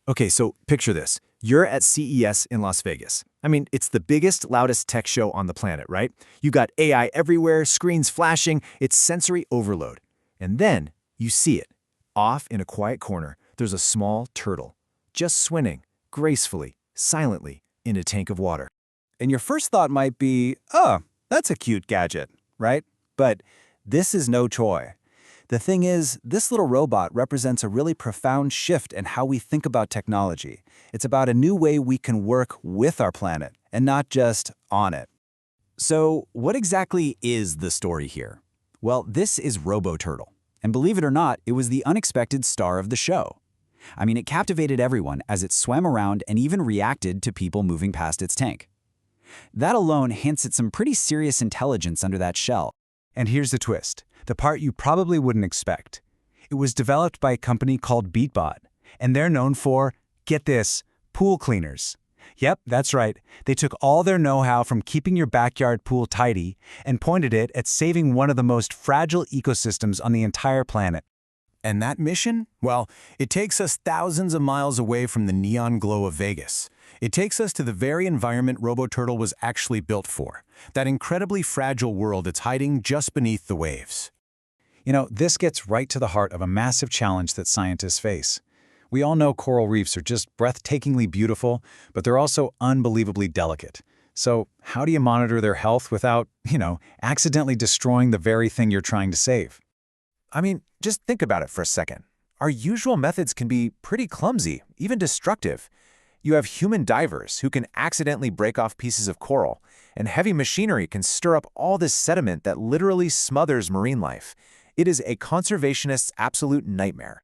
Okay, so picture this. You're at CES in Las Vegas. I mean, it's the biggest, loudest tech show on the planet, right? You got AI everywhere, screens flashing, it's sensory overload. And then you see it. Off in a quiet corner, there's a small turtle, just swimming, gracefully, silently, in a tank of water. And your first thought might be, oh, that's a cute gadget, right? But this is no toy. The thing is, this little robot represents a really profound shift in how we think about technology. It's about a new way we can work with our planet, and not just on it. So, what exactly is the story here? Well, this is RoboTurtle. And believe it or not, it was the unexpected star of the show. I mean, it captivated everyone as it swam around and even reacted to people moving past its tank. That alone hints at some pretty serious intelligence under that shell. And here's the twist, the part you probably wouldn't expect. It was developed by a company called BeatBot, and they're known for, get this, pool cleaners. Yep, that's right. They took all their know-how from keeping your backyard pool tidy and pointed it at saving one of the most fragile ecosystems on the entire planet. And that mission? Well, it takes us thousands of miles away from the neon glow of Vegas. It takes us to the very environment RoboTurtle was actually built for, that incredibly fragile world that's hiding just beneath the waves. You know, this gets right to the heart of a massive challenge that scientists face. We all know coral reefs are just breathtakingly beautiful, but they're also unbelievably delicate. So how do you monitor their health without, accidentally destroying the very thing you're trying to save? I mean, just think about it for a second. Our usual methods can be pretty clumsy, even destructive. You have human divers who can accidentally break off pieces of coral, and heavy machinery can stir up all this sediment that literally smothers marine life. It is a conservationist's absolute nightmare.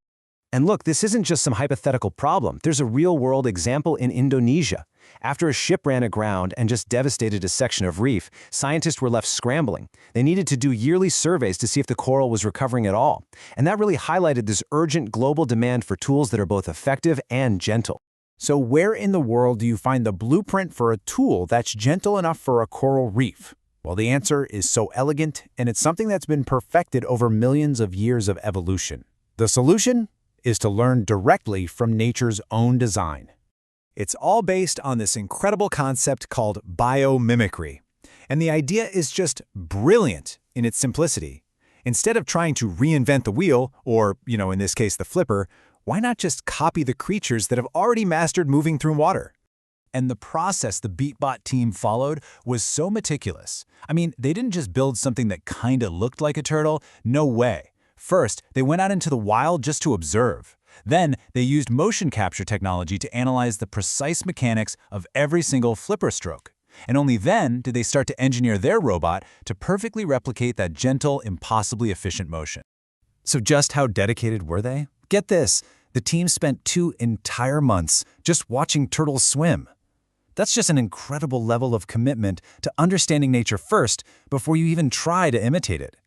And look, this isn't just some hypothetical problem. There's a real-world example in Indonesia. After a ship ran aground and just devastated a section of reef, scientists were left scrambling. They needed to do yearly surveys to see if the coral was recovering at all. And that really highlighted this urgent global demand for tools that are both effective and gentle. So where in the world do you find the blueprint for a tool that's gentle enough for a coral reef? Well, the answer is so elegant, and it's something that's been perfected over millions of years of evolution. The solution is to learn directly from nature's own design. It's all based on this incredible concept called biomimicry. And the idea is just brilliant in its simplicity. Instead of trying to reinvent the wheel, or, in this case, the flipper, why not just copy the creatures that have already mastered moving through water? And the process the BeatBot team followed was so meticulous. I mean, they didn't just build something that kinda looked like a turtle. No way. First, they went out into the wild just to observe. Then, they used motion capture technology to analyze the precise mechanics of every single flipper stroke. And only then did they start to engineer their robot to perfectly replicate that gentle, impossibly efficient motion. So just how dedicated were they? Get this, the team spent 2 entire months just watching turtles swim. That's just an incredible level of commitment to understanding nature first before you even try to imitate it.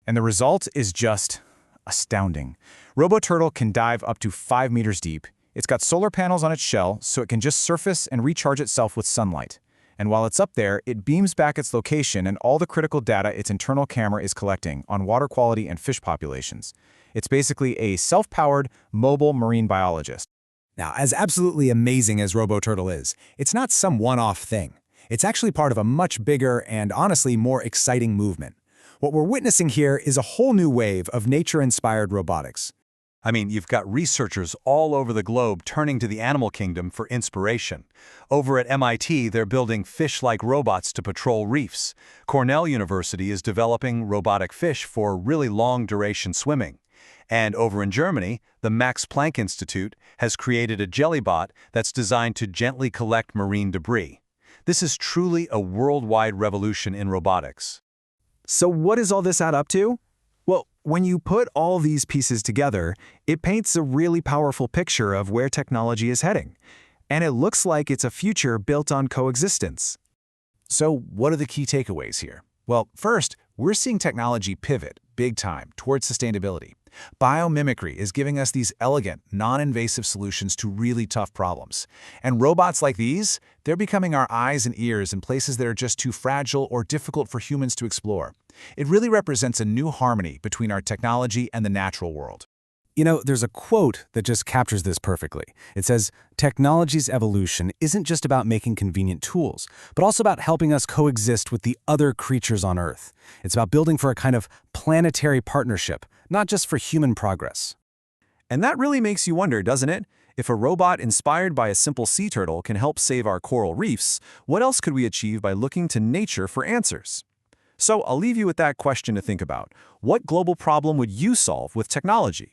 And the result is just astounding. RoboTurtle can dive up to 5 meters deep. It's got solar panels on its shell, so it can just surface and recharge itself with sunlight. And while it's up there, it beams back its location and all the critical data its internal camera is collecting on water quality and fish populations. It's basically a self-powered, mobile marine biologist. Now, as absolutely amazing as RoboTurtle is, it's not some one-off thing. It's actually part of a much bigger and honestly more exciting movement. What we're witnessing here is a whole new wave of nature-inspired robotics. I mean, you've got researchers all over the globe turning to the animal kingdom for inspiration. Over at MIT, they're building fish-like robots to patrol reefs. Cornell University is developing robotic fish for really long-duration swimming. And over in Germany, the Max Planck Institute has created a jellybot that's designed to gently collect marine debris. This is truly a worldwide revolution in robotics. So what does all this add up to? Well, when you put all these pieces together, it paints a really powerful picture of where technology is heading. And it looks like it's a future built on coexistence. So what are the key takeaways here? Well, first, we're seeing technology pivot big time towards sustainability. Biomimicry is giving us these elegant, non-invasive solutions to really tough problems. And robots like these, they're becoming our eyes and ears in places that are just too fragile or difficult for humans to explore. It really represents a new harmony between our technology and the natural world. You know, there's a quote that just captures this perfectly. It says, "Technology's evolution isn't just about making convenient tools, but also about helping us coexist with the other creatures on Earth. It's about building for a kind of planetary partnership, not just for human progress." And that really makes you wonder, doesn't it? If a robot inspired by a simple sea turtle can help save our coral reefs, what else could we achieve by looking to nature for answers? So I'll leave you with that question to think about. What global problem would you solve with technology?